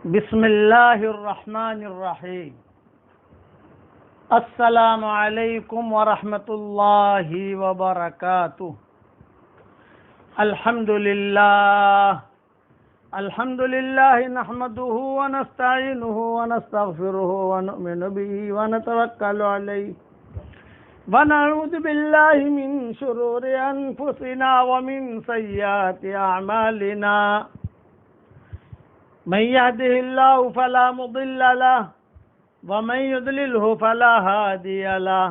بسم اللہ الرحمن الرحیم۔ السلام علیکم ورحمۃ اللہ وبرکاتہ۔ الحمد للہ نحمده ونستعینه ونستغفره ونؤمن به ونتوکل علیہ ونعوذ باللہ من شرور انفسنا ومن سیئات اعمالنا، من يهده الله فلا مضل له ومن يضلله فلا هادي له،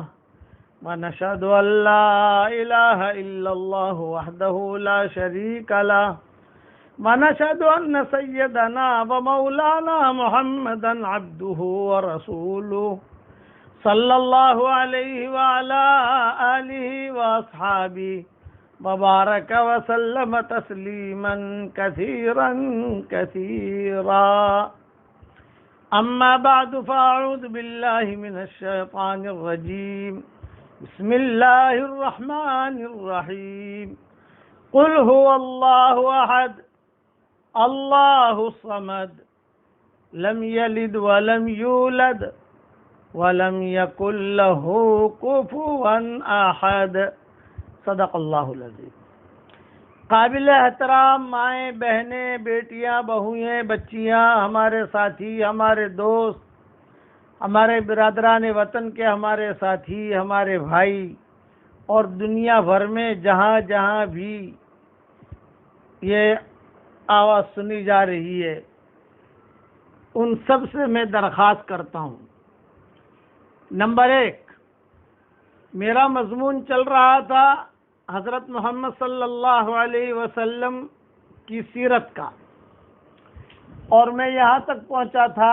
ونشهد أن لا إله إلا الله وحده لا شريك له، ونشهد أن سيدنا ومولانا محمدا عبده ورسوله صلى الله عليه وعلى آله وأصحابه وبارك وسلم تسليما كثيرا كثيرا، أما بعد فأعوذ بالله من الشيطان الرجيم، بسم الله الرحمن الرحيم، قل هو الله أحد الله الصمد لم يلد ولم يولد ولم يكن له كفوا أحد، صدق اللہ العظیم۔ قابل احترام مائیں، بہنیں، بیٹیاں، بہوئیں، بچیاں، ہمارے ساتھی، ہمارے دوست، ہمارے برادران وطن کے ہمارے ساتھی، ہمارے بھائی، اور دنیا بھر میں جہاں جہاں بھی یہ آواز سنی جا رہی ہے، ان سب سے میں درخواست کرتا ہوں۔ نمبر 1، میرا مضمون چل رہا تھا حضرت محمد صلی اللہ علیہ وسلم کی سیرت کا، اور میں یہاں تک پہنچا تھا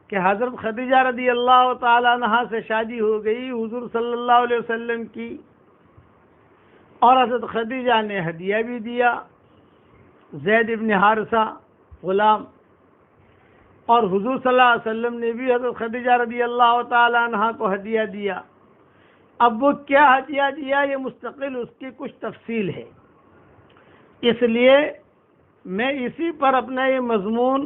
کہ حضرت خدیجہ رضی اللہ تعالیٰ عنہا سے شادی ہو گئی حضور صلی اللہ علیہ وسلم کی، اور حضرت خدیجہ نے ہدیہ بھی دیا، زید ابن حارثہ غلام، اور حضور صلی اللہ علیہ وسلم نے بھی حضرت خدیجہ رضی اللہ تعالیٰ عنہا کو ہدیہ دیا۔ اب وہ کیا ہدیہ دیا، یہ مستقل اس کی کچھ تفصیل ہے، اس لیے میں اسی پر اپنا یہ مضمون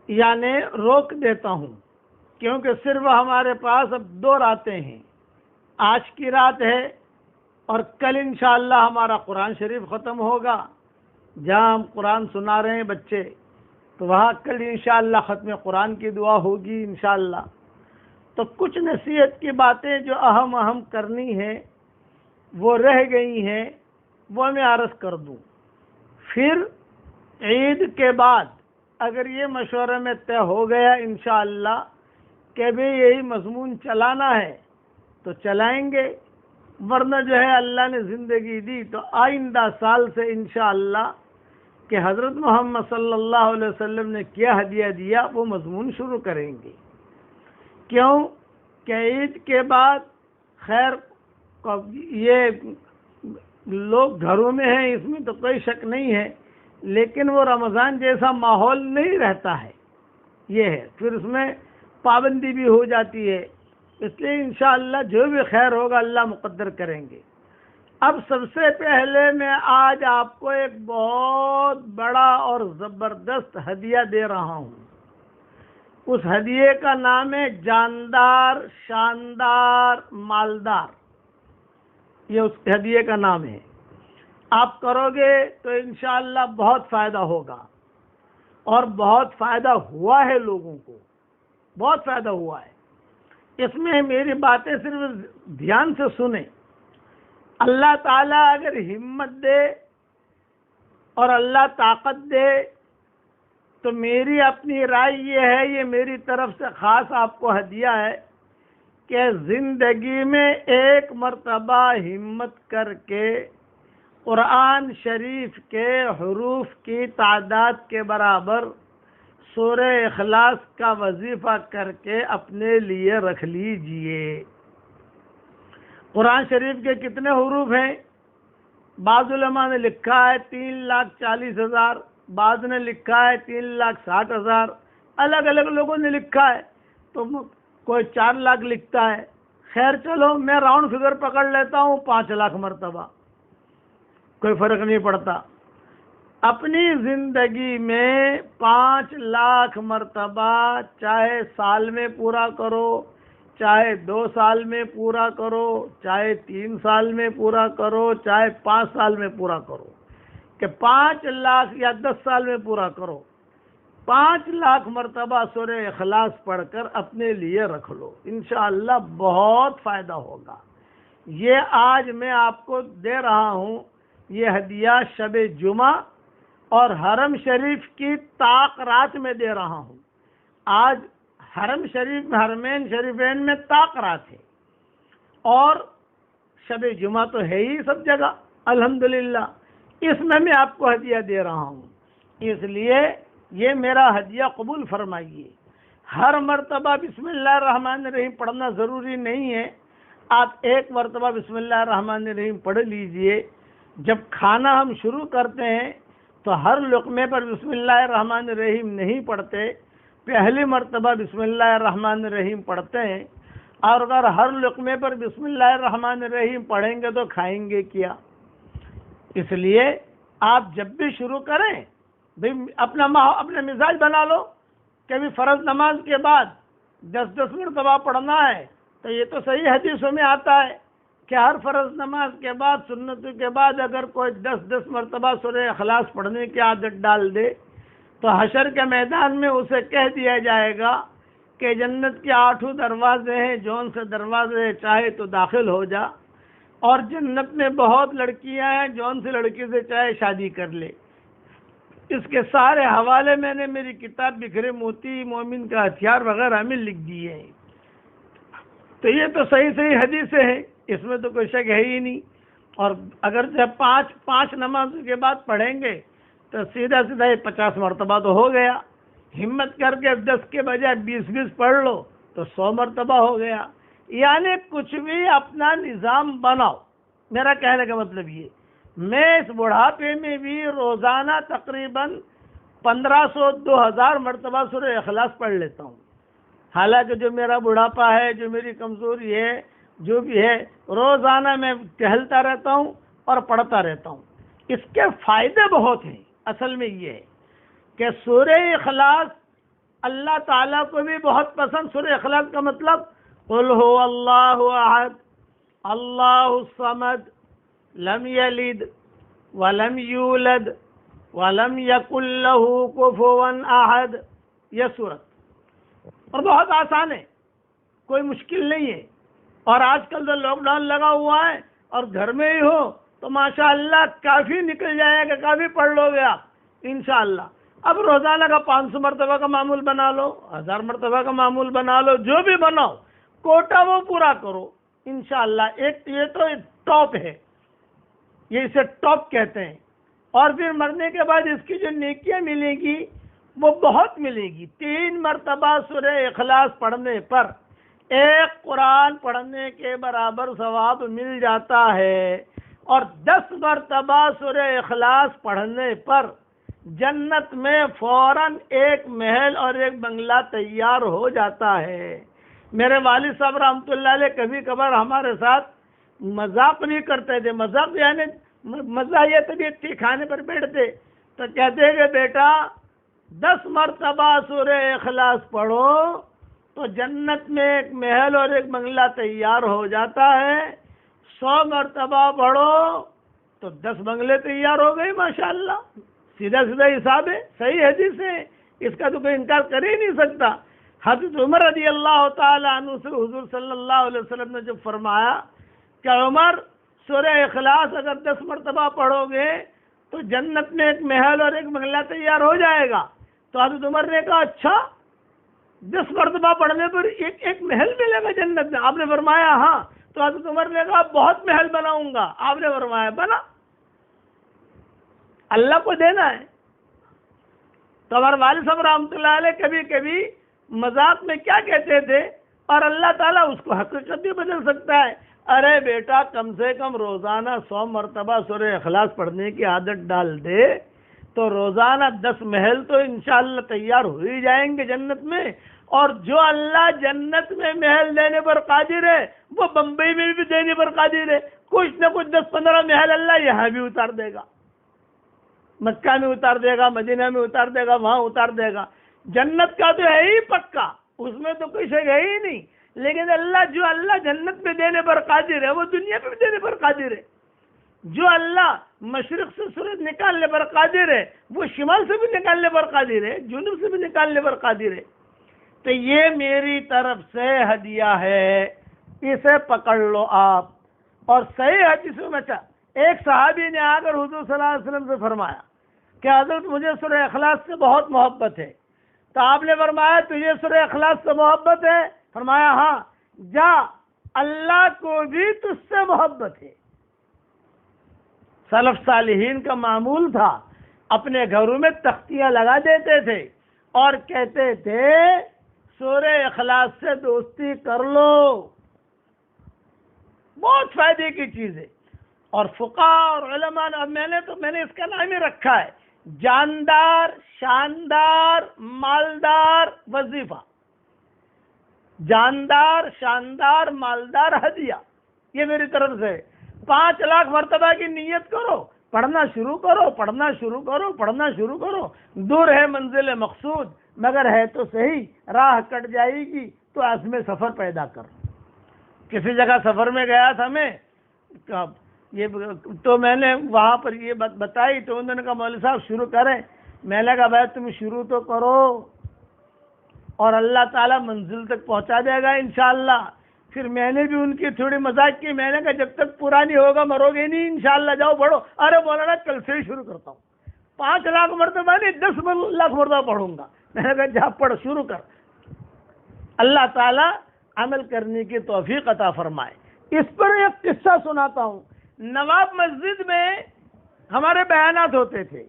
یعنی روک دیتا ہوں، کیونکہ صرف ہمارے پاس اب 2 راتیں ہیں، آج کی رات ہے اور کل انشاءاللہ ہمارا قرآن شریف ختم ہوگا، جہاں ہم قرآن سنا رہے ہیں بچے، تو وہاں کل انشاءاللہ ختم قرآن کی دعا ہوگی انشاءاللہ۔ تو کچھ نصیحت کی باتیں جو اہم کرنی ہیں وہ رہ گئی ہیں، وہ میں عرض کر دوں۔ پھر عید کے بعد اگر یہ مشورے میں طے ہو گیا انشاءاللہ کہ بھی یہی مضمون چلانا ہے تو چلائیں گے، ورنہ جو ہے اللہ نے زندگی دی تو آئندہ سال سے انشاءاللہ کہ حضرت محمد صلی اللہ علیہ وسلم نے کیا ہدیہ دیا وہ مضمون شروع کریں گے۔ کیوں کہ عید کے بعد خیر یہ لوگ گھروں میں ہیں، اس میں تو کوئی شک نہیں ہے، لیکن وہ رمضان جیسا ماحول نہیں رہتا ہے، یہ ہے، پھر اس میں پابندی بھی ہو جاتی ہے، اس لیے انشاءاللہ جو بھی خیر ہوگا اللہ مقدر کریں گے۔ اب سب سے پہلے میں آج آپ کو ایک بہت بڑا اور زبردست ہدیہ دے رہا ہوں۔ اس ہدیے کا نام ہے جاندار، شاندار، مالدار، یہ اس ہدیے کا نام ہے۔ آپ کرو گے تو انشاءاللہ بہت فائدہ ہوگا، اور بہت فائدہ ہوا ہے، لوگوں کو بہت فائدہ ہوا ہے۔ اس میں میری باتیں صرف دھیان سے سنیں، اللہ تعالیٰ اگر ہمت دے اور اللہ طاقت دے تو میری اپنی رائے یہ ہے، یہ میری طرف سے خاص آپ کو ہدیہ ہے کہ زندگی میں ایک مرتبہ ہمت کر کے قرآن شریف کے حروف کی تعداد کے برابر سورہ اخلاص کا وظیفہ کر کے اپنے لیے رکھ لیجئے۔ قرآن شریف کے کتنے حروف ہیں؟ بعض علماء نے لکھا ہے 3,40,000، بعض نے لکھا ہے 3,60,000، الگ الگ لوگوں نے لکھا ہے، تو کوئی 4 لاکھ لکھتا ہے۔ خیر چلو میں راؤنڈ فگر پکڑ لیتا ہوں 5 لاکھ مرتبہ، کوئی فرق نہیں پڑتا۔ اپنی زندگی میں 5 لاکھ مرتبہ، چاہے سال میں پورا کرو، چاہے 2 سال میں پورا کرو، چاہے 3 سال میں پورا کرو، چاہے 5 سال میں پورا کرو، کہ 5 لاکھ یا 10 سال میں پورا کرو، 5 لاکھ مرتبہ سورہ اخلاص پڑھ کر اپنے لیے رکھ لو، انشاءاللہ بہت فائدہ ہوگا۔ یہ آج میں آپ کو دے رہا ہوں، یہ ہدیہ شب جمعہ اور حرم شریف کی طاق رات میں دے رہا ہوں۔ آج حرم شریف میں، حرمین شریفین میں طاق رات ہے، اور شب جمعہ تو ہے ہی سب جگہ الحمدللہ، اس میں آپ کو ہدیہ دے رہا ہوں، اس لیے یہ میرا ہدیہ قبول فرمائیے۔ ہر مرتبہ بسم اللہ الرحمن الرحیم پڑھنا ضروری نہیں ہے، آپ ایک مرتبہ بسم اللہ الرحمن الرحیم پڑھ لیجئے۔ جب کھانا ہم شروع کرتے ہیں تو ہر لقمے پر بسم اللہ الرحمن الرحیم نہیں پڑھتے، پہلی مرتبہ بسم اللہ الرحمن الرحیم پڑھتے ہیں، اور اگر ہر لقمے پر بسم اللہ الرحمن الرحیم پڑھیں گے تو کھائیں گے کیا؟ اس لیے آپ جب بھی شروع کریں اپنا مزاج بنا لو کہ ابھی فرض نماز کے بعد 10 مرتبہ پڑھنا ہے، تو یہ تو صحیح حدیثوں میں آتا ہے کہ ہر فرض نماز کے بعد، سنتوں کے بعد اگر کوئی 10 مرتبہ سورہ اخلاص پڑھنے کی عادت ڈال دے تو حشر کے میدان میں اسے کہہ دیا جائے گا کہ جنت کے 8 دروازے ہیں، جون سے دروازے چاہے تو داخل ہو جا، اور جنت میں بہت لڑکیاں ہیں، جون سے لڑکی سے چاہے شادی کر لے۔ اس کے سارے حوالے میں نے میری کتاب بکھرے موتی مومن کا ہتھیار وغیرہ میں لکھ دیے ہیں۔ تو یہ تو صحیح حدیثیں ہیں، اس میں تو کوئی شک ہے ہی نہیں۔ اور اگر جب 5 نمازوں کے بعد پڑھیں گے تو سیدھا 50 مرتبہ تو ہو گیا۔ ہمت کر کے 10 کے بجائے 20 پڑھ لو تو 100 مرتبہ ہو گیا۔ یعنی کچھ بھی اپنا نظام بناؤ، میرا کہنے کا مطلب یہ، میں اس بڑھاپے میں بھی روزانہ تقریباً 1500-2000 مرتبہ سورہ اخلاص پڑھ لیتا ہوں۔ حالانکہ جو میرا بڑھاپا ہے، جو میری کمزوری ہے، جو بھی ہے، روزانہ میں ٹہلتا رہتا ہوں اور پڑھتا رہتا ہوں۔ اس کے فائدے بہت ہیں۔ اصل میں یہ ہے کہ سورہ اخلاص اللہ تعالیٰ کو بھی بہت پسند۔ سورہ اخلاص کا مطلب قل هو اللہ احد اللہ الصمد لم یلد ولم یولد ولم یکن لہ کفوا احد، یہ سورت، اور بہت آسان ہے، کوئی مشکل نہیں ہے۔ اور آج کل تو لاک ڈاؤن لگا ہوا ہے اور گھر میں ہی ہو تو ماشاءاللہ کافی نکل جائے گا، کافی پڑھ لو گے آپ انشاءاللہ۔ اب روزانہ کا 500 مرتبہ کا معمول بنا لو، 1000 مرتبہ کا معمول بنا لو، جو بھی بناؤ، کوٹا وہ پورا کرو انشاءاللہ۔ یہ تو ٹاپ ہے، یہ اسے ٹاپ کہتے ہیں۔ اور پھر مرنے کے بعد اس کی جو نیکیاں ملے گی وہ بہت ملے گی۔ 3 مرتبہ سورہ اخلاص پڑھنے پر 1 قرآن پڑھنے کے برابر ثواب مل جاتا ہے، اور 10 مرتبہ سورہ اخلاص پڑھنے پر جنت میں فوراً 1 محل اور 1 بنگلہ تیار ہو جاتا ہے۔ میرے والد صاحب رحمۃ اللہ علیہ کبھی کبھار ہمارے ساتھ مذاق نہیں کرتے تھے، مذاق یعنی مزہ یہ طبیعت تھی، کھانے پر بیٹھتے تو کہتے کہ بیٹا 10 مرتبہ سورہ اخلاص پڑھو تو جنت میں 1 محل اور 1 بنگلہ تیار ہو جاتا ہے، 100 مرتبہ پڑھو تو 10 بنگلے تیار ہو گئے ماشاءاللہ۔ سیدھا حساب ہے، صحیح حدیث ہے، اس کا تو کوئی انکار کر ہی نہیں سکتا۔ حضرت عمر رضی اللہ تعالیٰ عنہ سے حضور صلی اللہ علیہ وسلم نے جب فرمایا کہ عمر سورہ اخلاص اگر 10 مرتبہ پڑھو گے تو جنت میں 1 محل اور 1 بنگلہ تیار ہو جائے گا، تو حضرت عمر نے کہا اچھا 10 مرتبہ پڑھنے پر ایک محل ملے گا جنت میں؟ آپ نے فرمایا ہاں۔ تو حضرت عمر نے کہا بہت محل بناؤں گا۔ آپ نے فرمایا بنا، اللہ کو دینا ہے۔ تو ہمارے والد صاحب رحمۃ اللہ علیہ کبھی کبھی مذاق میں کیا کہتے تھے، اور اللہ تعالیٰ اس کو حقیقت بھی بدل سکتا ہے، ارے بیٹا کم سے کم روزانہ 100 مرتبہ سورہ اخلاص پڑھنے کی عادت ڈال دے تو روزانہ 10 محل تو انشاءاللہ تیار ہو ہی جائیں گے جنت میں۔ اور جو اللہ جنت میں محل دینے پر قادر ہے وہ بمبئی میں بھی دینے پر قادر ہے، کچھ نہ کچھ 10-15 محل اللہ یہاں بھی اتار دے گا۔ مکہ میں اتار دے گا، مدینہ میں اتار دے گا، وہاں اتار دے گا۔ جنت کا تو ہے ہی پکا، اس میں تو کوئی شک ہے ہی نہیں، لیکن اللہ جنت میں دینے پر قادر ہے، وہ دنیا میں بھی دینے پر قادر ہے۔ جو اللہ مشرق سے سورج نکالنے پر قادر ہے، وہ شمال سے بھی نکالنے پر قادر ہے، جنوب سے بھی نکالنے پر قادر ہے۔ تو یہ میری طرف سے ہدیہ ہے، اسے پکڑ لو آپ۔ اور صحیح حدیث میں ایک صحابی نے آ کر حضور صلی اللہ علیہ وسلم سے فرمایا کہ حضرت مجھے سورہ اخلاص سے بہت محبت ہے۔ تو آپ نے فرمایا تجھے سورہ اخلاص سے محبت ہے؟ فرمایا ہاں، جا، اللہ کو بھی تجھ سے محبت ہے۔ سلف صالحین کا معمول تھا، اپنے گھروں میں تختیاں لگا دیتے تھے اور کہتے تھے سورہ اخلاص سے دوستی کر لو، بہت فائدے کی چیز ہے۔ اور فقہاء اور علماء میں نے اس کا نام ہی رکھا ہے جاندار شاندار مالدار وظیفہ، جاندار شاندار مالدار ہدیہ، یہ میری طرف سے 5 لاکھ مرتبہ کی نیت کرو، پڑھنا شروع کرو، پڑھنا شروع کرو، پڑھنا شروع کرو۔ دور ہے منزل مقصود، مگر ہے تو صحیح، راہ کٹ جائے گی تو عزم سفر پیدا کرو۔ کسی جگہ سفر میں گیا تھا میں، تو میں نے وہاں پر یہ بات بتائی تو انہوں نے کہا مولوی صاحب شروع کریں۔ میں نے کہا بھائی تم شروع تو کرو اور اللہ تعالیٰ منزل تک پہنچا دے گا انشاءاللہ۔ پھر میں نے بھی ان کی تھوڑی مذاق کی، میں نے کہا جب تک پورا نہیں ہوگا مرو گے نہیں انشاءاللہ، جاؤ پڑھو۔ ارے مولانا کل سے ہی شروع کرتا ہوں، 5 لاکھ مرتبہ نہیں 10 لاکھ مرتبہ پڑھوں گا۔ میں نے کہا جا پڑھ، شروع کر۔ اللہ تعالیٰ عمل کرنے کی توفیق عطا فرمائے۔ اس پر ایک قصہ سناتا ہوں۔ نواب مسجد میں ہمارے بیانات ہوتے تھے،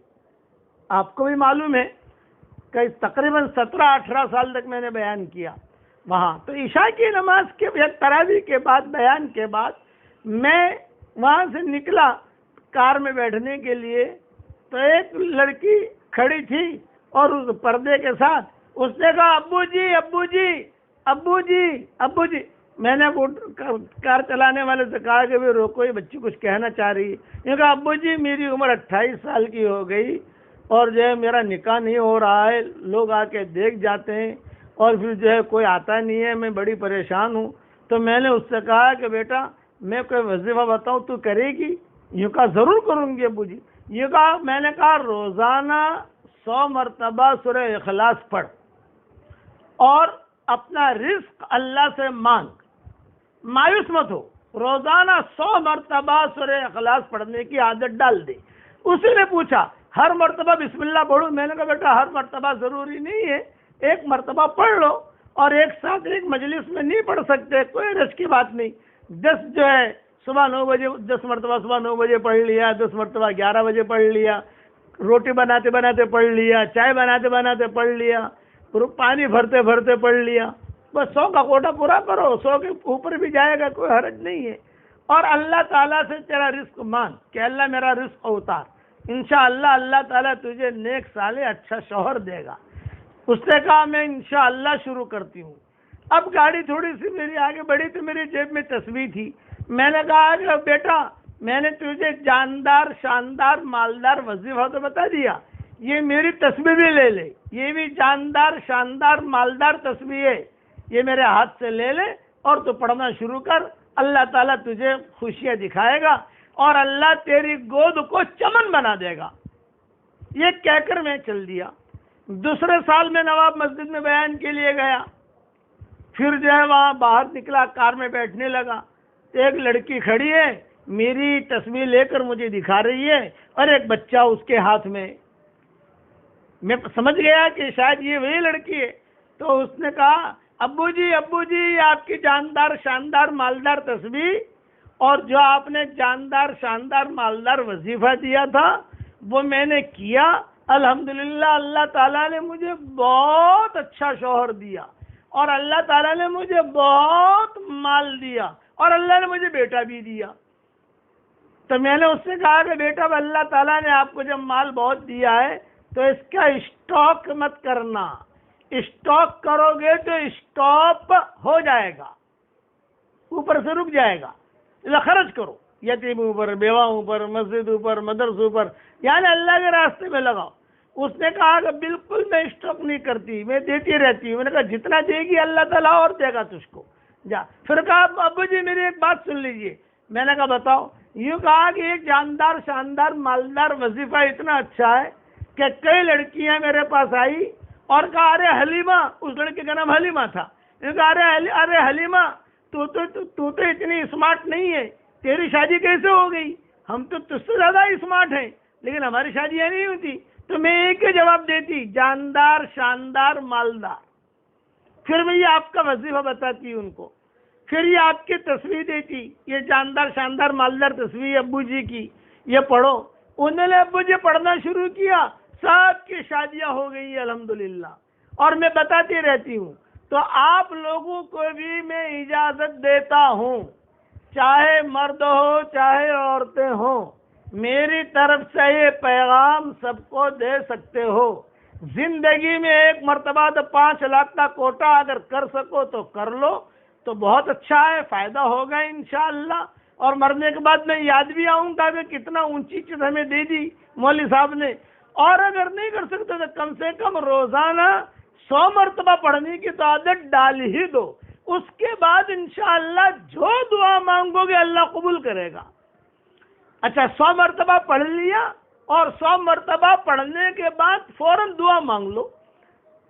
آپ کو بھی معلوم ہے کہ تقریباً 17-18 سال تک میں نے بیان کیا وہاں۔ تو عشاء کی نماز کے تراویح کے بعد، بیان کے بعد میں وہاں سے نکلا کار میں بیٹھنے کے لیے، تو ایک لڑکی کھڑی تھی اور اس پردے کے ساتھ، اس نے کہا ابو جی ابو جی ابو جی ابو جی۔ میں نے کار چلانے والے سے کہا کہ بھی روکو، یہ بچی کچھ کہنا چاہ رہی ہے۔ یہ کہا ابو جی میری عمر 28 سال کی ہو گئی اور جو ہے میرا نکاح نہیں ہو رہا ہے، لوگ آ کے دیکھ جاتے ہیں اور پھر جو ہے کوئی آتا نہیں ہے، میں بڑی پریشان ہوں۔ تو میں نے اس سے کہا کہ بیٹا میں کوئی وظیفہ بتاؤں تو کرے گی؟ یہ کہا ضرور کروں گی ابو جی۔ یہ کہا، میں نے کہا روزانہ 100 مرتبہ سورہ اخلاص پڑھ اور اپنا رزق اللہ سے مانگ، مایوس مت ہو، روزانہ 100 مرتبہ سورہ اخلاص پڑھنے کی عادت ڈال دے۔ اسی نے پوچھا ہر مرتبہ بسم اللہ پڑھوں؟ میں نے کہا بیٹا ہر مرتبہ ضروری نہیں ہے، ایک مرتبہ پڑھ لو، اور ایک ساتھ ایک مجلس میں نہیں پڑھ سکتے، کوئی رش کی بات نہیں۔ 10 جو ہے صبح 9 بجے 10 مرتبہ صبح 9 بجے پڑھ لیا، 10 مرتبہ 11 بجے پڑھ لیا، روٹی بناتے بناتے پڑھ لیا، چائے بناتے بناتے پڑھ لیا، پانی بھرتے بھرتے پڑھ لیا، بس 100 کا کوٹا پورا کرو، 100 کے اوپر بھی جائے گا، کوئی حرج نہیں ہے۔ اور اللہ تعالیٰ سے تیرا رزق مانگ کہ اللہ میرا رزق اتار، انشاءاللہ اللہ تعالیٰ تجھے نیک صالح اچھا شوہر دے گا۔ اس نے کہا میں انشاءاللہ شروع کرتی ہوں۔ اب گاڑی تھوڑی سی میری آگے بڑھی تو میری جیب میں تسبیح تھی، میں نے کہا کہ بیٹا میں نے تجھے جاندار شاندار مالدار وظیفہ تو بتا دیا، یہ میری تسبیح بھی لے لے، یہ بھی جاندار شاندار مالدار تسبیح ہے، یہ میرے ہاتھ سے لے لے اور تو پڑھنا شروع کر، اللہ تعالیٰ تجھے خوشیاں دکھائے گا اور اللہ تیری گود کو چمن بنا دے گا۔ یہ کہہ کر میں چل دیا۔ دوسرے سال میں نواب مسجد میں بیان کے لیے گیا، پھر جو ہے وہاں باہر نکلا، کار میں بیٹھنے لگا، ایک لڑکی کھڑی ہے، میری تسبیح لے کر مجھے دکھا رہی ہے اور ایک بچہ اس کے ہاتھ میں۔ میں سمجھ گیا کہ شاید یہ وہی لڑکی ہے، تو اس نے کہا ابو جی یہ آپ کی جاندار شاندار مالدار تسبیح اور جو آپ نے جاندار شاندار مالدار وظیفہ دیا تھا وہ میں نے کیا، الحمدللہ اللہ تعالیٰ نے مجھے بہت اچھا شوہر دیا اور اللہ تعالیٰ نے مجھے بہت مال دیا اور اللہ نے مجھے بیٹا بھی دیا۔ تو میں نے اس سے کہا کہ بیٹا اللہ تعالیٰ نے آپ کو جب مال بہت دیا ہے تو اس کا اسٹاک مت کرنا، اسٹاک کرو گے تو اسٹاپ ہو جائے گا، اوپر سے رک جائے گا، خرچ کرو۔ یتیموں پر، بیواؤں پر، مسجدوں پر، مدرسوں پر، یعنی اللہ کے راستے میں لگاؤ۔ اس نے کہا کہ بالکل میں اسٹاپ نہیں کرتی، میں دیتی رہتی ہوں۔ میں نے کہا جتنا دے گی اللہ تعالیٰ اور دے گا تجھ کو، جا۔ پھر کہا ابو جی میری ایک بات سن لیجئے۔ میں نے کہا بتاؤ۔ یوں کہا کہ ایک جاندار شاندار مالدار وظیفہ اتنا اچھا ہے کہ کئی لڑکیاں میرے پاس آئی اور کہا ارے حلیمہ، اس لڑکی کا نام حلیمہ تھا، کہا ارے حلیمہ تو اتنی اسمارٹ نہیں ہے، تیری شادی کیسے ہو گئی؟ ہم تو تجھ سے زیادہ اسمارٹ ہیں لیکن ہماری شادیاں نہیں ہوتی۔ تو میں ایک ہی جواب دیتی، جاندار شاندار مالدار۔ پھر میں یہ آپ کا وظیفہ بتاتی ان کو، پھر یہ آپ کی تصویر دیتی، یہ جاندار شاندار مالدار تصویر ابو جی کی، یہ پڑھو۔ انہوں نے ابو جی پڑھنا شروع کیا، سب کی شادیاں ہو گئی الحمدللہ، اور میں بتاتی رہتی ہوں۔ تو آپ لوگوں کو بھی میں اجازت دیتا ہوں، چاہے مرد ہو چاہے عورتیں ہوں، میری طرف سے یہ پیغام سب کو دے سکتے ہو۔ زندگی میں ایک مرتبہ تو 5 لاکھ کا کوٹا اگر کر سکو تو کر لو تو بہت اچھا ہے، فائدہ ہوگا انشاءاللہ۔ اور مرنے کے بعد میں یاد بھی آؤں گا کہ کتنا اونچی چیز ہمیں دے دی مولوی صاحب نے۔ اور اگر نہیں کر سکتے تو کم سے کم روزانہ 100 مرتبہ پڑھنے کی تو عادت ڈال ہی دو، اس کے بعد انشاءاللہ جو دعا مانگو گے اللہ قبول کرے گا۔ اچھا 100 مرتبہ پڑھ لیا اور 100 مرتبہ پڑھنے کے بعد فوراً دعا مانگ لو،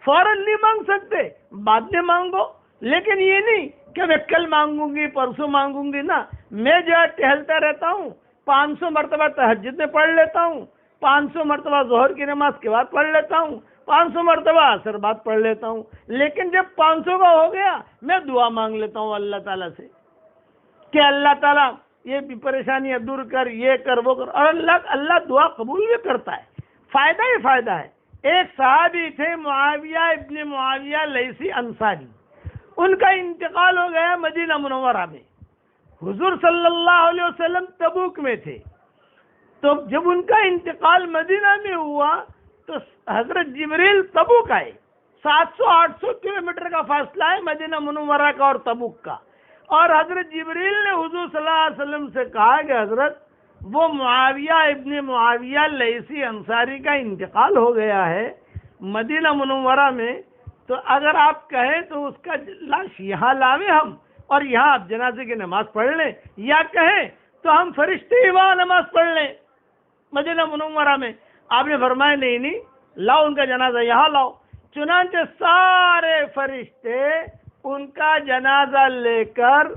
فوراً نہیں مانگ سکتے بعد میں مانگو، لیکن یہ نہیں کہ میں کل مانگوں گی پرسوں مانگوں گی نا۔ میں جو ہے ٹہلتا رہتا ہوں، 500 مرتبہ تہجد میں پڑھ لیتا ہوں، 500 مرتبہ ظہر کی نماز کے بعد پڑھ لیتا ہوں، 500 مرتبہ عصر بعد پڑھ لیتا ہوں۔ لیکن جب 500 کا ہو گیا میں دعا مانگ لیتا ہوں اللہ تعالیٰ سے کہ اللہ تعالیٰ یہ بھی پریشانیاں دور کر، یہ کر وہ کر، اور اللہ دعا قبول بھی کرتا ہے، فائدہ ہی فائدہ ہے۔ ایک صحابی تھے معاویہ ابن معاویہ لیثی انصاری، ان کا انتقال ہو گیا مدینہ منورہ میں۔ حضور صلی اللہ علیہ وسلم تبوک میں تھے، تو جب ان کا انتقال مدینہ میں ہوا تو حضرت جبریل تبوک آئے۔ 700-800 کلومیٹر کا فاصلہ ہے مدینہ منورہ کا اور تبوک کا، اور حضرت جبریل نے حضور صلی اللہ علیہ وسلم سے کہا کہ حضرت وہ معاویہ ابن معاویہ لیثی انصاری کا انتقال ہو گیا ہے مدینہ منورہ میں، تو اگر آپ کہیں تو اس کا لاش یہاں لاویں ہم اور یہاں آپ جنازے کی نماز پڑھ لیں، یا کہیں تو ہم فرشتے ہی وہاں نماز پڑھ لیں مدینہ منورہ میں۔ آپ نے فرمایا نہیں لاؤ ان کا جنازہ یہاں لاؤ۔ چنانچہ سارے فرشتے ان کا جنازہ لے کر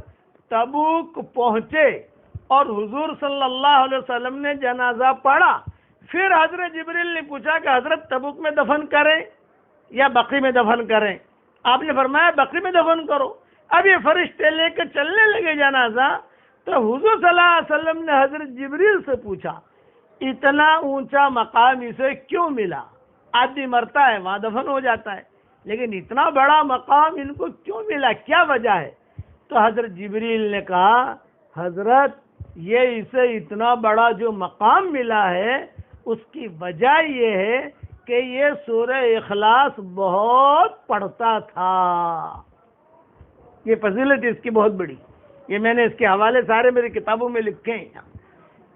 تبوک پہنچے اور حضور صلی اللہ علیہ وسلم نے جنازہ پڑھا۔ پھر حضرت جبریل نے پوچھا کہ حضرت تبوک میں دفن کریں یا بقیع میں دفن کریں؟ آپ نے فرمایا بقیع میں دفن کرو۔ اب یہ فرشتے لے کے چلنے لگے جنازہ، تو حضور صلی اللہ علیہ وسلم نے حضرت جبریل سے پوچھا اتنا اونچا مقام اسے کیوں ملا؟ آدمی مرتا ہے وہاں دفن ہو جاتا ہے، لیکن اتنا بڑا مقام ان کو کیوں ملا، کیا وجہ ہے؟ تو حضرت جبریل نے کہا حضرت یہ اسے اتنا بڑا جو مقام ملا ہے اس کی وجہ یہ ہے کہ یہ سورہ اخلاص بہت پڑھتا تھا۔ یہ فضیلت اس کی بہت بڑی، یہ میں نے اس کے حوالے سارے میری کتابوں میں لکھے ہیں۔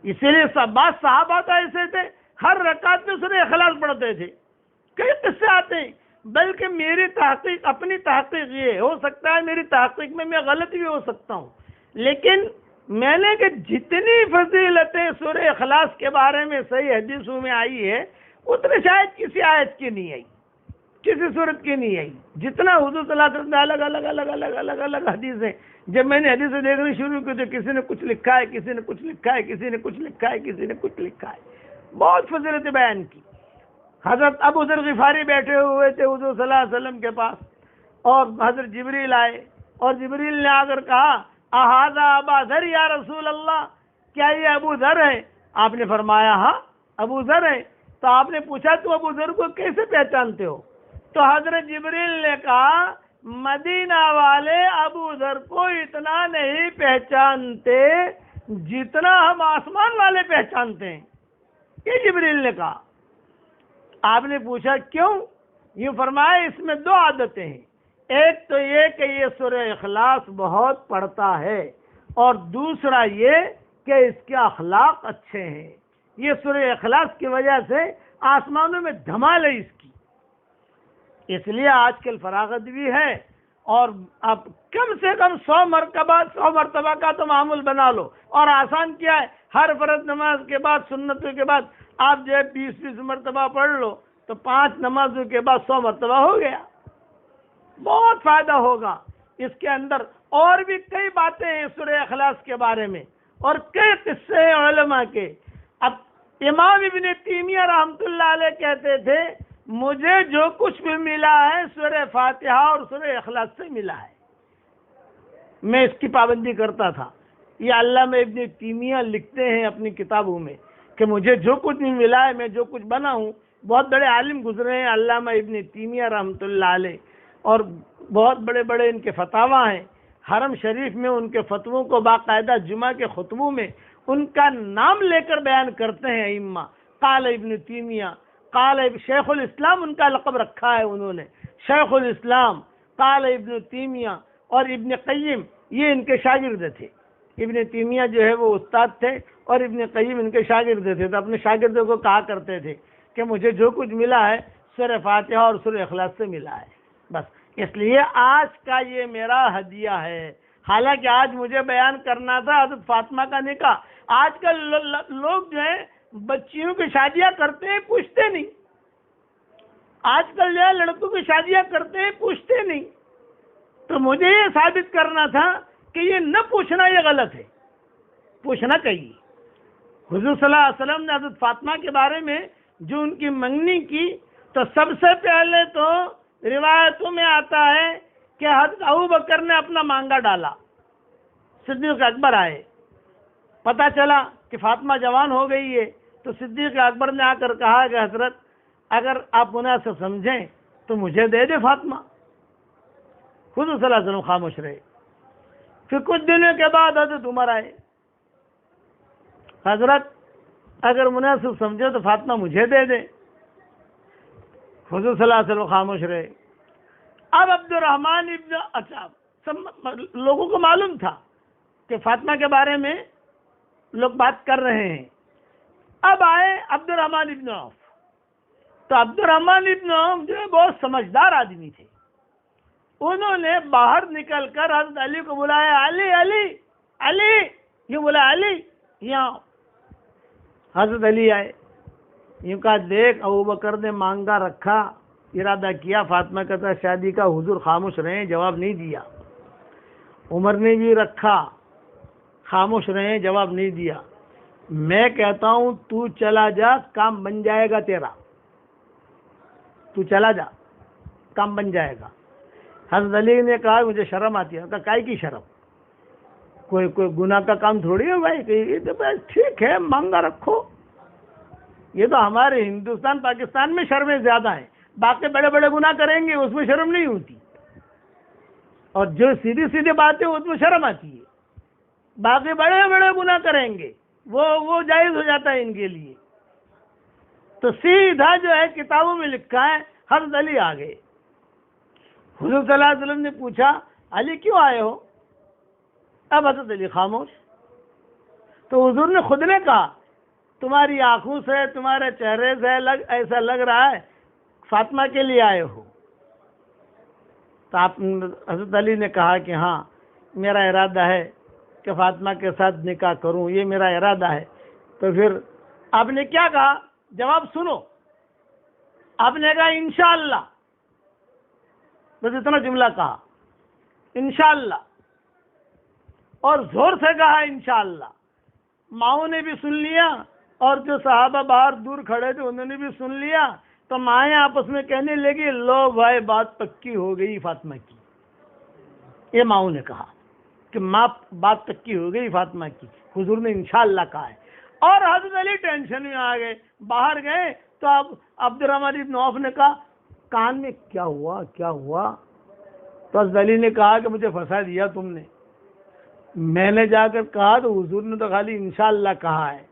اسی لیے بعض صحابہ تو ایسے تھے ہر رکعت میں سورہ اخلاص پڑھتے تھے۔ کئی قصے آتے ہیں، بلکہ میری تحقیق اپنی تحقیق یہ ہو سکتا ہے میری تحقیق میں غلط بھی ہو سکتا ہوں، لیکن میں نے کہ جتنی فضیلتیں سورہ اخلاص کے بارے میں صحیح حدیثوں میں آئی ہے اتنے شاید کسی آیت کی نہیں آئی، کسی صورت کی نہیں آئی، جتنا حضور صلی اللہ علیہ وسلم نے الگ حدیثیں۔ جب میں نے حدیثیں دیکھنی شروع کی تو کسی نے کچھ لکھا ہے، کسی نے کچھ لکھا ہے، کسی نے کچھ لکھا ہے، کسی نے کچھ لکھا ہے، بہت فضیلتیں بیان کی۔ حضرت ابو ذر غفاری بیٹھے ہوئے تھے حضور صلی اللہ علیہ وسلم کے پاس، اور حضرت جبریل آئے اور جبریل نے آ کر کہا اہذا ابا ذر یا رسول اللہ، کیا یہ ابو ذر ہے؟ آپ نے فرمایا ہاں ابو ذر ہے۔ تو آپ نے پوچھا تو ابو ذر کو کیسے پہچانتے ہو؟ تو حضرت جبریل نے کہا مدینہ والے ابو ذر کو اتنا نہیں پہچانتے جتنا ہم آسمان والے پہچانتے ہیں، یہ جبریل نے کہا۔ آپ نے پوچھا کیوں؟ یہ فرمایا اس میں 2 عادتیں ہیں، ایک تو یہ کہ یہ سورہ اخلاص بہت پڑھتا ہے، اور دوسرا یہ کہ اس کے اخلاق اچھے ہیں. یہ سورہ اخلاص کی وجہ سے آسمانوں میں دھمال ہے اس کی. اس لیے آج کل فراغت بھی ہے، اور اب کم سے کم 100 مرتبہ کا تو معمول بنا لو. اور آسان کیا ہے، ہر فرض نماز کے بعد، سنتوں کے بعد آپ جو ہے 20 مرتبہ پڑھ لو تو 5 نمازوں کے بعد 100 مرتبہ ہو گیا. بہت فائدہ ہوگا. اس کے اندر اور بھی کئی باتیں ہیں سورہ اخلاص کے بارے میں، اور کئی قصے ہیں علماء کے. اب امام ابن تیمیہ رحمۃ اللہ علیہ کہتے تھے مجھے جو کچھ بھی ملا ہے سورہ فاتحہ اور سورہ اخلاص سے ملا ہے، میں اس کی پابندی کرتا تھا. یہ علامہ ابن تیمیہ لکھتے ہیں اپنی کتابوں میں کہ مجھے جو کچھ بھی ملا ہے، میں جو کچھ بنا ہوں. بہت بڑے عالم گزرے ہیں علامہ ابن تیمیہ رحمۃ اللہ علیہ، اور بہت بڑے بڑے ان کے فتاویٰ ہیں. حرم شریف میں ان کے فتووں کو باقاعدہ جمعہ کے خطبوں میں ان کا نام لے کر بیان کرتے ہیں ائمہ. قال ابن تیمیہ، قال شیخ الاسلام ان کا لقب رکھا ہے انہوں نے، شیخ الاسلام. قال ابن تیمیہ اور ابن قیم یہ ان کے شاگرد تھے. ابن تیمیہ جو ہے وہ استاد تھے اور ابن قیم ان کے شاگرد تھے. تو اپنے شاگردوں کو کہا کرتے تھے کہ مجھے جو کچھ ملا ہے سورہ فاتحہ اور سورہ اخلاص سے ملا ہے. بس اس لیے آج کا یہ میرا ہدیہ ہے. حالانکہ آج مجھے بیان کرنا تھا حضرت فاطمہ کا نکاح. آج کل لوگ جو ہیں بچیوں کی شادیاں کرتے ہیں، پوچھتے نہیں. آج کل جو ہے لڑکوں کی شادیاں کرتے ہیں، پوچھتے نہیں. تو مجھے یہ ثابت کرنا تھا کہ یہ نہ پوچھنا یہ غلط ہے، پوچھنا چاہیے. حضور صلی اللہ علیہ وسلم نے حضرت فاطمہ کے بارے میں جو ان کی منگنی کی، تو سب سے پہلے تو روایتوں میں آتا ہے کہ حضرت ابوبکر نے اپنا مانگا ڈالا. صدیق اکبر آئے، پتہ چلا کہ فاطمہ جوان ہو گئی ہے، تو صدیق اکبر نے آ کر کہا کہ حضرت اگر آپ مناسب سمجھیں تو مجھے دے دے فاطمہ. حضور صلی اللہ علیہ وسلم خاموش رہے. پھر کچھ دنوں کے بعد حضرت عمر آئے، حضرت اگر مناسب سمجھے تو فاطمہ مجھے دے دے. حضور صلی اللہ علیہ وسلم خاموش رہے. اب عبد الرحمن لوگوں کو معلوم تھا کہ فاطمہ کے بارے میں لوگ بات کر رہے ہیں. اب آئے عبد الرحمن ابن عوف. تو عبد الرحمن ابن عوف جو ہے بہت سمجھدار آدمی تھے. انہوں نے باہر نکل کر حضرت علی کو بلایا، علی علی علی، یہ بولا علی یہاں. حضرت علی آئے، یوں کہا دیکھ ابوبکر نے مانگا رکھا، ارادہ کیا فاطمہ کے ساتھ شادی کا، حضور خاموش رہے، جواب نہیں دیا. عمر نے بھی رکھا، خاموش رہے، جواب نہیں دیا. میں کہتا ہوں تو چلا جا، کام بن جائے گا تیرا. تو چلا جا، کام بن جائے گا. حضرت علی نے کہا مجھے شرم آتی ہے. کہا کائی کی شرم؟ کوئی گناہ کا کام تھوڑی ہے بھائی. یہ تو ٹھیک ہے مانگا رکھو. یہ تو ہمارے ہندوستان پاکستان میں شرمیں زیادہ ہیں، باقی بڑے بڑے گناہ کریں گے اس میں شرم نہیں ہوتی، اور جو سیدھی سیدھی باتیں اس میں شرم آتی ہے. باقی بڑے بڑے گناہ کریں گے وہ جائز ہو جاتا ہے ان کے لیے. تو سیدھا جو ہے کتابوں میں لکھا ہے. حضرت علی آ گئے. حضور صلی اللہ علیہ وسلم نے پوچھا علی کیوں آئے ہو؟ اب حضرت علی خاموش. تو حضور نے خود نے کہا تمہاری آنکھوں سے، تمہارے چہرے سے ایسا لگ رہا ہے فاطمہ کے لیے آئے ہو. تو حضرت علی نے کہا کہ ہاں میرا ارادہ ہے کہ فاطمہ کے ساتھ نکاح کروں، یہ میرا ارادہ ہے. تو پھر آپ نے کیا کہا؟ جواب سنو. آپ نے کہا انشاءاللہ، بس اتنا جملہ کہا انشاءاللہ، اور زور سے کہا انشاءاللہ. ماؤں نے بھی سن لیا اور جو صحابہ باہر دور کھڑے تھے انہوں نے بھی سن لیا. تو مائیں آپس میں کہنے لگی لو بھائی بات پکی ہو گئی فاطمہ کی. یہ ماؤں نے کہا کہ ماں بات پکی ہو گئی فاطمہ کی، حضور نے انشاءاللہ کہا ہے. اور حضرت علی ٹینشن میں آ گئے، باہر گئے. تو اب عبد الرحمن ابن عوف نے کہا کان میں کیا ہوا کیا ہوا؟ تو حضرت علی نے کہا کہ مجھے پھنسا دیا تم نے. میں نے جا کر کہا تو حضور نے تو خالی انشاءاللہ کہا ہے،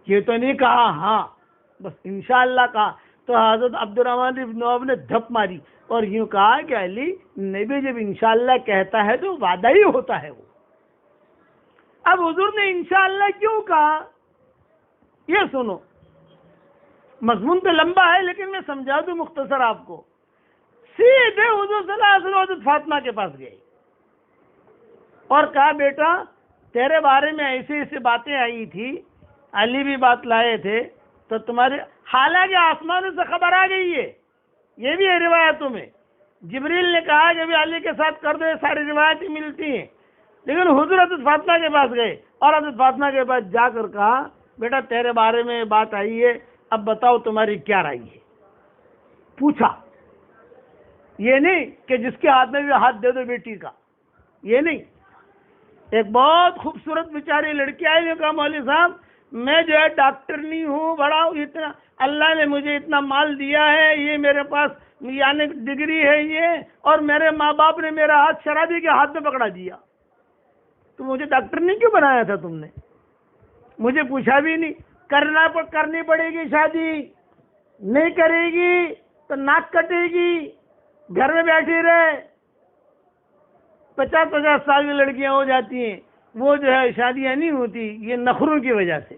یہ تو نہیں کہا ہاں، بس انشاءاللہ کہا. تو حضرت عبد الرحمن ابن عوف نے دھپ ماری اور یوں کہا کہ علی نبی جب انشاءاللہ کہتا ہے تو وعدہ ہی ہوتا ہے وہ. اب حضور نے انشاءاللہ کیوں کہا یہ سنو، مضمون تو لمبا ہے لیکن میں سمجھا دوں مختصر آپ کو۔ سیدھے حضور صلی اللہ علیہ وسلم حضرت فاطمہ کے پاس گئے اور کہا بیٹا تیرے بارے میں ایسی ایسی باتیں آئی تھی، علی بھی بات لائے تھے، تو تمہارے حالانکہ آسمانوں سے خبر آ گئی ہے، یہ بھی ہے روایتوں میں، جبریل نے کہا کہ ابھی علی کے ساتھ کر دو، یہ ساری روایتیں ملتی ہیں، لیکن حضور حضرت فاطمہ کے پاس گئے اور حضرت فاطمہ کے پاس جا کر کہا بیٹا تیرے بارے میں بات آئی ہے، اب بتاؤ تمہاری کیا رائے ہے۔ پوچھا، یہ نہیں کہ جس کے ہاتھ میں بھی ہاتھ دے دو بیٹی کا، یہ نہیں۔ ایک بہت خوبصورت بیچاری لڑکی آئی نے کہا مولوی صاحب میں جو ہے ڈاکٹر نہیں ہوں، بڑا اتنا اللہ نے مجھے اتنا مال دیا ہے، یہ میرے پاس یعنی ڈگری ہے یہ، اور میرے ماں باپ نے میرا ہاتھ شرابی کے ہاتھ میں پکڑا دیا، تو مجھے ڈاکٹر نہیں کیوں بنایا تھا تم نے؟ مجھے پوچھا بھی نہیں۔ کرنی پڑے گی شادی، نہیں کرے گی تو ناک کٹے گی، گھر میں بیٹھی رہے۔ 50 سال کی لڑکیاں ہو جاتی ہیں، وہ جو ہے شادیاں نہیں ہوتی، یہ نخروں کی وجہ سے۔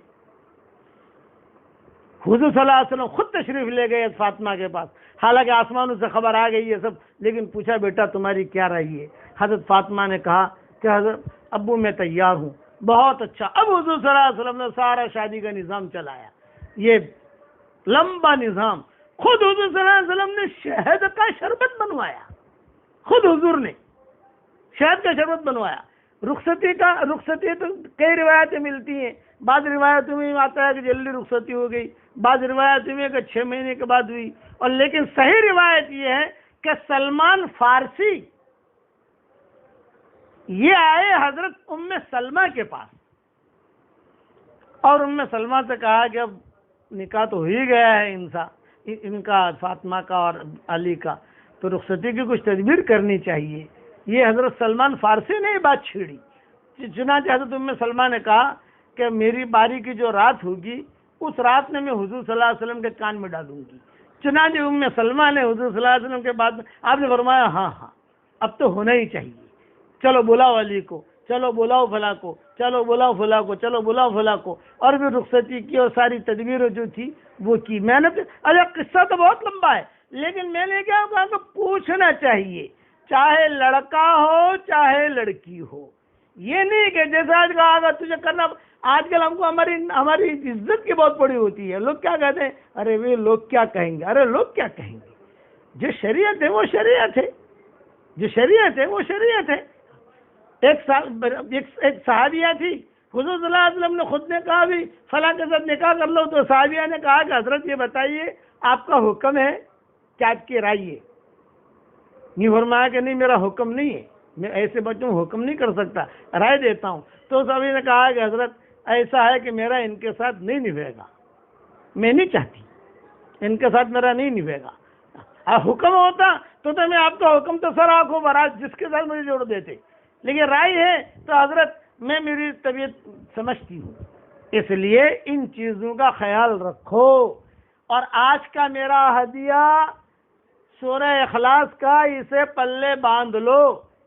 حضور صلی اللہ علیہ وسلم خود تشریف لے گئے فاطمہ کے پاس، حالانکہ آسمانوں سے خبر آ گئی ہے سب، لیکن پوچھا بیٹا تمہاری کیا رائے ہے؟ حضرت فاطمہ نے کہا کہ حضرت ابو میں تیار ہوں۔ بہت اچھا۔ اب حضور صلی اللہ علیہ وسلم نے سارا شادی کا نظام چلایا، یہ لمبا نظام۔ خود حضور صلی اللہ علیہ وسلم نے شہد کا شربت بنوایا، خود حضور نے شہد کا شربت بنوایا۔ رخصتی تو کئی روایتیں ملتی ہیں، بعض روایتوں میں آتا ہے کہ جلدی رخصتی ہو گئی، بعض روایتوں میں کہ 6 مہینے کے بعد ہوئی، اور لیکن صحیح روایت یہ ہے کہ سلمان فارسی یہ آئے حضرت ام سلمہ کے پاس، اور ام سلمہ سے کہا کہ اب نکاح تو ہو ہی گیا ہے ان کا، فاطمہ کا اور علی کا، تو رخصتی کی کچھ تدبیر کرنی چاہیے۔ یہ حضرت سلمان فارسی نے یہ بات چھیڑی۔ چنانچہ حضرت ام سلمہ نے کہا کہ میری باری کی جو رات ہوگی اس رات میں حضور صلی اللہ علیہ وسلم کے کان میں ڈالوں گی۔ چنانچہ ام سلمہ نے حضور صلی اللہ علیہ وسلم کے بعد آپ نے فرمایا ہاں اب تو ہونا ہی چاہیے، چلو بلاؤ علی کو، چلو بلاؤ فلاں کو، چلو بلاؤ فلاں کو، چلو بلاؤ فلاں کو، اور پھر رخصتی کی اور ساری تدبیر جو تھی وہ کی۔ میں نے قصہ تو بہت لمبا ہے، لیکن میں نے کیا کہا کہ پوچھنا چاہیے، چاہے لڑکا ہو چاہے لڑکی ہو، یہ نہیں کہ جیسا آج کہا اگر تجھے کرنا۔ آج کل ہم کو ہماری عزت کی بہت بڑی ہوتی ہے، لوگ کیا کہتے ہیں، ارے وہ لوگ کیا کہیں گے، ارے لوگ کیا کہیں گے۔ جو شریعت ہے وہ شریعت ہے، جو شریعت ہے وہ شریعت ہے۔ ایک صحابیہ تھی، حضور صلی اللہ علیہ وسلم نے خود نے کہا بھی فلاں کے ساتھ نکاح کر لو، تو صحابیہ نے کہا کہ حضرت یہ بتائیے آپ کا حکم ہے کہ آپ کی رائے ہے؟ نہیں فرمایا کہ نہیں میرا حکم نہیں ہے، میں ایسے بچوں کو حکم نہیں کر سکتا، رائے دیتا ہوں۔ تو صحابی نے کہا کہ حضرت ایسا ہے کہ میرا ان کے ساتھ نہیں نبھے گا، میں نہیں چاہتی ان کے ساتھ میرا نہیں نبھے گا۔ حکم ہوتا تو میں آپ کا حکم تو سر آنکھوں برات جس کے ساتھ مجھے جوڑ دیتے، لیکن رائے ہے تو حضرت میں میری طبیعت سمجھتی ہوں، اس لیے ان چیزوں کا خیال رکھو۔ اور آج کا میرا ہدیہ سورہ اخلاص کا، اسے پلے باندھ لو،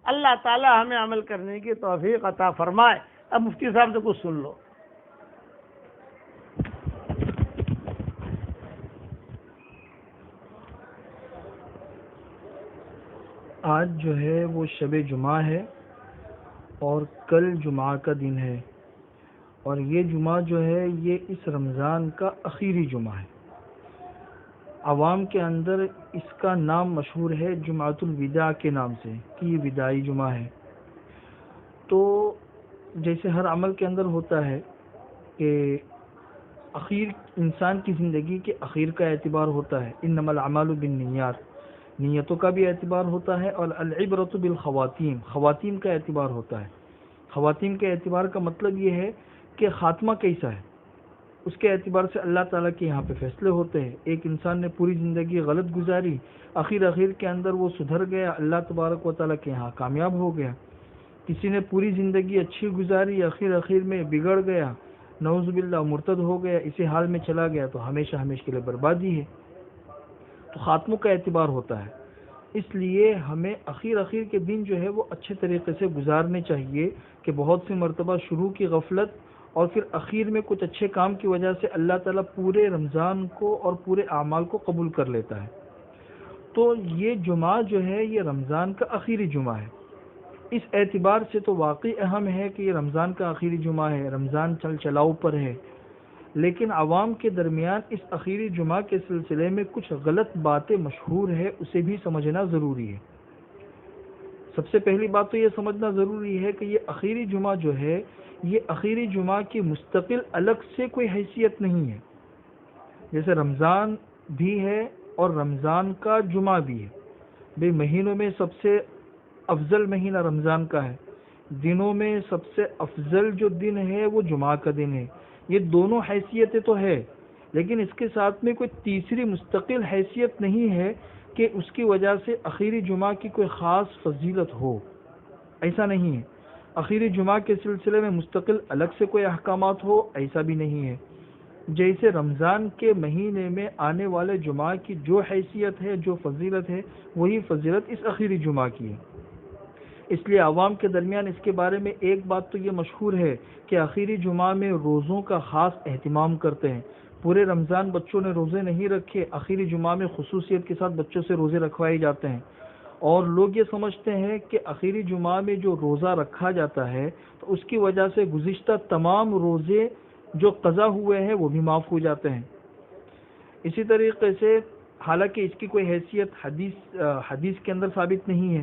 اللہ تعالی ہمیں عمل کرنے کی توفیق عطا فرمائے۔ اب مفتی صاحب سے کچھ سن لو۔ آج جو ہے وہ شب جمعہ ہے اور کل جمعہ کا دن ہے، اور یہ جمعہ جو ہے یہ اس رمضان کا آخری جمعہ ہے۔ عوام کے اندر اس کا نام مشہور ہے جمعۃ الوداع کے نام سے، کہ یہ وداعی جمعہ ہے۔ تو جیسے ہر عمل کے اندر ہوتا ہے کہ اخیر انسان کی زندگی کے اخیر کا اعتبار ہوتا ہے، انما الاعمال بالنیات، نیتوں کا بھی اعتبار ہوتا ہے، اور العبرۃ بالخواتیم، خواتین کا اعتبار ہوتا ہے۔ خواتین کے اعتبار کا مطلب یہ ہے کہ خاتمہ کیسا ہے، اس کے اعتبار سے اللہ تعالیٰ کے یہاں پہ فیصلے ہوتے ہیں۔ ایک انسان نے پوری زندگی غلط گزاری، اخیر کے اندر وہ سدھر گیا، اللہ تبارک و تعالیٰ کے یہاں کامیاب ہو گیا۔ کسی نے پوری زندگی اچھی گزاری، اخیر میں بگڑ گیا، نعوذ باللہ مرتد ہو گیا، اسی حال میں چلا گیا، تو ہمیشہ کے لیے بربادی ہے۔ تو خاتموں کا اعتبار ہوتا ہے۔ اس لیے ہمیں اخیر کے دن جو ہے وہ اچھے طریقے سے گزارنے چاہیے کہ بہت سی مرتبہ شروع کی غفلت اور پھر اخیر میں کچھ اچھے کام کی وجہ سے اللہ تعالیٰ پورے رمضان کو اور پورے اعمال کو قبول کر لیتا ہے۔ تو یہ جمعہ جو ہے یہ رمضان کا آخری جمعہ ہے۔ اس اعتبار سے تو واقعی اہم ہے کہ یہ رمضان کا آخری جمعہ ہے، رمضان چلاؤ پر ہے، لیکن عوام کے درمیان اس آخری جمعہ کے سلسلے میں کچھ غلط باتیں مشہور ہے، اسے بھی سمجھنا ضروری ہے۔ سب سے پہلی بات تو یہ سمجھنا ضروری ہے کہ یہ آخری جمعہ جو ہے یہ آخری جمعہ کی مستقل الگ سے کوئی حیثیت نہیں ہے، جیسے رمضان بھی ہے اور رمضان کا جمعہ بھی ہے۔ بھئی مہینوں میں سب سے افضل مہینہ رمضان کا ہے، دنوں میں سب سے افضل جو دن ہے وہ جمعہ کا دن ہے، یہ دونوں حیثیتیں تو ہے، لیکن اس کے ساتھ میں کوئی تیسری مستقل حیثیت نہیں ہے کہ اس کی وجہ سے آخری جمعہ کی کوئی خاص فضیلت ہو، ایسا نہیں ہے۔ آخری جمعہ کے سلسلے میں مستقل الگ سے کوئی احکامات ہو، ایسا بھی نہیں ہے۔ جیسے رمضان کے مہینے میں آنے والے جمعہ کی جو حیثیت ہے، جو فضیلت ہے، وہی فضیلت اس آخری جمعہ کی ہے۔ اس لیے عوام کے درمیان اس کے بارے میں ایک بات تو یہ مشہور ہے کہ آخری جمعہ میں روزوں کا خاص اہتمام کرتے ہیں۔ پورے رمضان بچوں نے روزے نہیں رکھے، آخری جمعہ میں خصوصیت کے ساتھ بچوں سے روزے رکھوائے جاتے ہیں، اور لوگ یہ سمجھتے ہیں کہ آخری جمعہ میں جو روزہ رکھا جاتا ہے تو اس کی وجہ سے گزشتہ تمام روزے جو قضا ہوئے ہیں وہ بھی معاف ہو جاتے ہیں۔ اسی طریقے سے حالانکہ اس کی کوئی حیثیت حدیث کے اندر ثابت نہیں ہے۔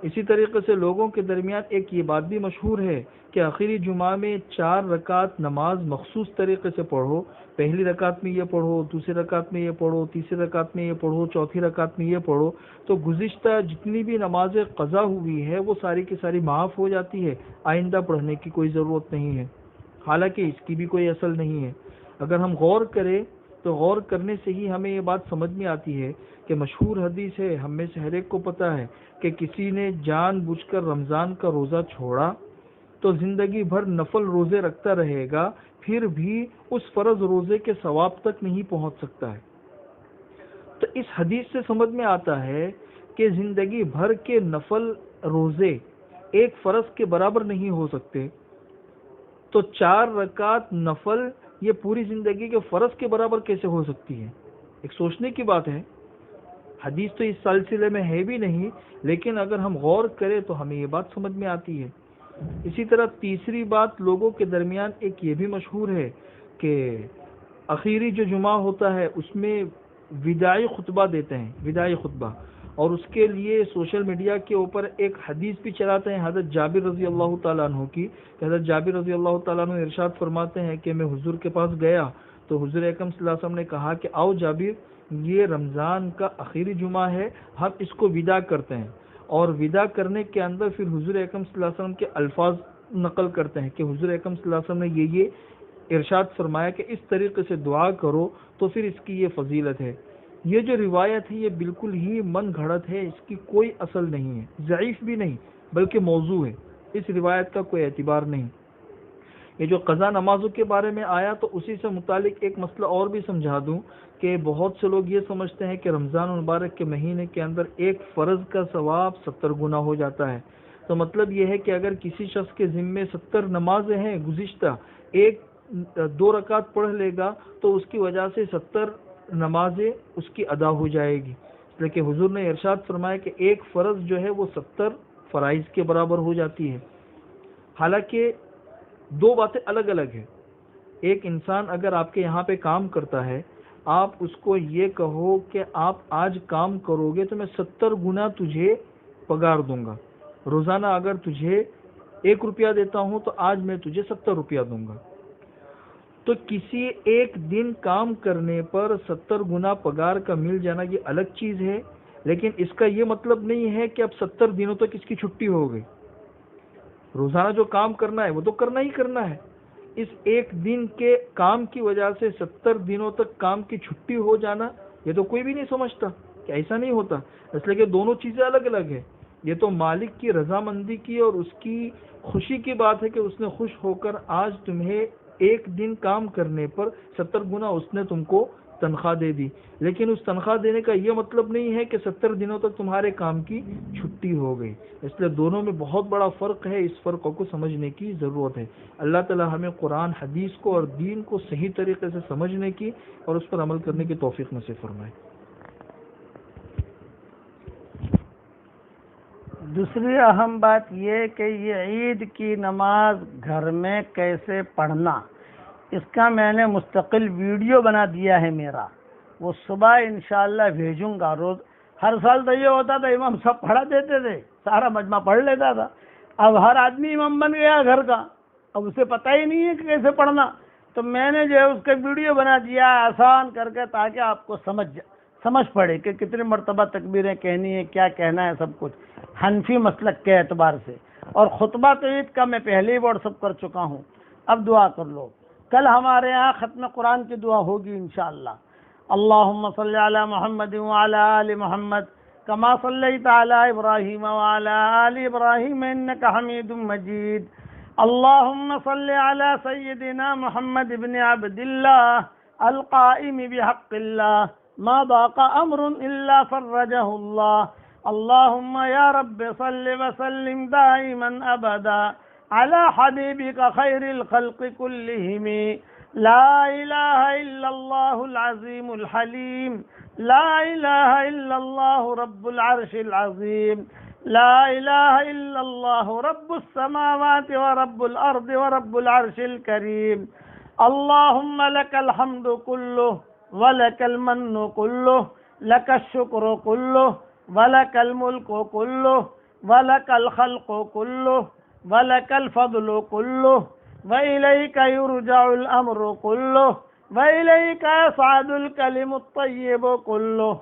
اسی طریقے سے لوگوں کے درمیان ایک یہ بات بھی مشہور ہے کہ آخری جمعہ میں 4 رکعت نماز مخصوص طریقے سے پڑھو، پہلی رکعت میں یہ پڑھو، دوسری رکعت میں یہ پڑھو، تیسری رکعت میں یہ پڑھو، چوتھی رکعت میں یہ پڑھو، تو گزشتہ جتنی بھی نمازیں قضا ہوئی ہے وہ ساری کی ساری معاف ہو جاتی ہے، آئندہ پڑھنے کی کوئی ضرورت نہیں ہے، حالانکہ اس کی بھی کوئی اصل نہیں ہے۔ اگر ہم غور کریں تو غور کرنے سے ہی ہمیں یہ بات سمجھ میں آتی ہے کہ مشہور حدیث ہے، ہم میں سے ہر ایک کو پتہ ہے کہ کسی نے جان بوجھ کر رمضان کا روزہ چھوڑا تو زندگی بھر نفل روزے رکھتا رہے گا، پھر بھی اس فرض روزے کے ثواب تک نہیں پہنچ سکتا ہے۔ تو اس حدیث سے سمجھ میں آتا ہے کہ زندگی بھر کے نفل روزے ایک فرض کے برابر نہیں ہو سکتے، تو 4 رکعت نفل یہ پوری زندگی کے فرض کے برابر کیسے ہو سکتی ہے؟ ایک سوچنے کی بات ہے۔ حدیث تو اس سلسلے میں ہے بھی نہیں، لیکن اگر ہم غور کریں تو ہمیں یہ بات سمجھ میں آتی ہے۔ اسی طرح تیسری بات لوگوں کے درمیان ایک یہ بھی مشہور ہے کہ آخری جو جمعہ ہوتا ہے اس میں وداعی خطبہ دیتے ہیں، وداعی خطبہ، اور اس کے لیے سوشل میڈیا کے اوپر ایک حدیث بھی چلاتے ہیں حضرت جابر رضی اللہ تعالیٰ عنہ کی، کہ حضرت جابر رضی اللہ تعالیٰ عنہ ارشاد فرماتے ہیں کہ میں حضور کے پاس گیا تو حضور اکرم صلی اللہ علیہ وسلم نے کہا کہ آؤ جابر، یہ رمضان کا آخری جمعہ ہے، ہم اس کو وداع کرتے ہیں، اور وداع کرنے کے اندر پھر حضور اکرم صلی اللہ علیہ وسلم کے الفاظ نقل کرتے ہیں کہ حضور اکرم صلی اللہ علیہ وسلم نے یہ ارشاد فرمایا کہ اس طریقے سے دعا کرو تو پھر اس کی یہ فضیلت ہے۔ یہ جو روایت ہے یہ بالکل ہی من گھڑت ہے، اس کی کوئی اصل نہیں ہے، ضعیف بھی نہیں بلکہ موضوع ہے، اس روایت کا کوئی اعتبار نہیں۔ یہ جو قضا نمازوں کے بارے میں آیا تو اسی سے متعلق ایک مسئلہ اور بھی سمجھا دوں کہ بہت سے لوگ یہ سمجھتے ہیں کہ رمضان المبارک کے مہینے کے اندر ایک فرض کا ثواب 70 گنا ہو جاتا ہے۔ تو مطلب یہ ہے کہ اگر کسی شخص کے ذمے 70 نمازیں ہیں گزشتہ، 2 رکعت پڑھ لے گا تو اس کی وجہ سے 70 نمازیں اس کی ادا ہو جائے گی، لیکن حضور نے ارشاد فرمایا کہ ایک فرض جو ہے وہ 70 فرائض کے برابر ہو جاتی ہے۔ حالانکہ 2 باتیں الگ الگ ہیں۔ ایک انسان اگر آپ کے یہاں پہ کام کرتا ہے، آپ اس کو یہ کہو کہ آپ آج کام کرو گے تو میں 70 گنا تجھے پگار دوں گا، روزانہ اگر تجھے 1 روپیہ دیتا ہوں تو آج میں تجھے 70 روپیہ دوں گا۔ تو کسی ایک دن کام کرنے پر 70 گنا پگار کا مل جانا یہ الگ چیز ہے، لیکن اس کا یہ مطلب نہیں ہے کہ اب 70 دنوں تک اس کی چھٹی ہو گئی۔ روزانہ جو کام کرنا ہے وہ تو کرنا ہی کرنا ہے، اس ایک دن کے کام کی وجہ سے 70 دنوں تک کام کی چھٹی ہو جانا یہ تو کوئی بھی نہیں سمجھتا کہ ایسا نہیں ہوتا، اس لیے کہ دونوں چیزیں الگ الگ ہیں۔ یہ تو مالک کی رضامندی کی اور اس کی خوشی کی بات ہے کہ اس نے خوش ہو کر آج تمہیں ایک دن کام کرنے پر 70 گنا اس نے تم کو تنخواہ دے دی، لیکن اس تنخواہ دینے کا یہ مطلب نہیں ہے کہ 70 دنوں تک تمہارے کام کی چھٹی ہو گئی. اس لیے دونوں میں بہت بڑا فرق ہے، اس فرق کو سمجھنے کی ضرورت ہے. اللہ تعالی ہمیں قرآن حدیث کو اور دین کو صحیح طریقے سے سمجھنے کی اور اس پر عمل کرنے کی توفیق نصیب فرمائے. دوسری اہم بات یہ کہ یہ عید کی نماز گھر میں کیسے پڑھنا، اس کا میں نے مستقل ویڈیو بنا دیا ہے میرا، وہ صبح انشاءاللہ بھیجوں گا. روز ہر سال تو یہ ہوتا تھا امام سب پڑھا دیتے تھے، سارا مجمع پڑھ لیتا تھا. اب ہر آدمی امام بن گیا گھر کا، اب اسے پتہ ہی نہیں ہے کہ کیسے پڑھنا. تو میں نے جو ہے اس کا ویڈیو بنا دیا آسان کر کے، تاکہ آپ کو سمجھ پڑے کہ کتنی مرتبہ تکبیریں کہنی ہے، کیا کہنا ہے، سب کچھ حنفی مسلک کے اعتبار سے. اور خطبہ تو عید کا میں پہلے ہی واٹس ایپ کر چکا ہوں. اب دعا کر لو. کل ہمارے ہاں ختم قرآن کی دعا ہوگی انشاءاللہ. اللہم صلی علی محمد وعلی آل محمد کما صلیت علی ابراہیم وعلی آل ابراہیم انک حمید مجید. اللہم صلی علی سیدنا محمد بن عبد اللہ القائم بحق اللہ ما ضاق امر الا فرجہ اللہ. اللہم یا رب صلی وسلم دائما ابدا على حبيبك خير الخلق كلهم. لا إله إلا الله العظيم الحليم، لا إله إلا الله رب العرش العظيم، لا إله إلا الله رب السماوات ورب الأرض ورب العرش الكريم. اللهم لك الحمد كله ولك المن كله، لك الشكر كله ولك الملك كله ولك الخلق كله ولك الفضل كله وإليك يرجع الأمر كله وإليك يصعد الكلم الطيب كله.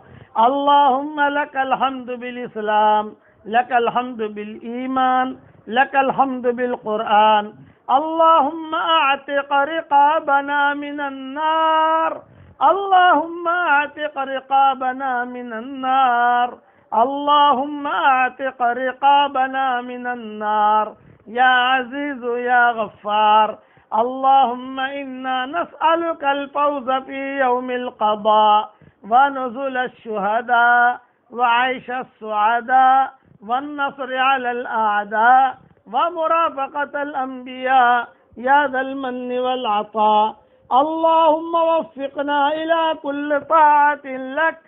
اللهم لك الحمد بالإسلام، لك الحمد بالإيمان، لك الحمد بالقرآن. اللهم أعتق رقابنا من النار، اللهم أعتق رقابنا من النار، اللهم أعتق رقابنا من النار يا عزيز يا غفار. اللهم إنا نسألك الفوز في يوم القضاء ونزل الشهداء وعيش السعداء والنصر على الأعداء ومرافقة الأنبياء يا ذا المن والعطاء. اللهم وفقنا إلى كل طاعة لك،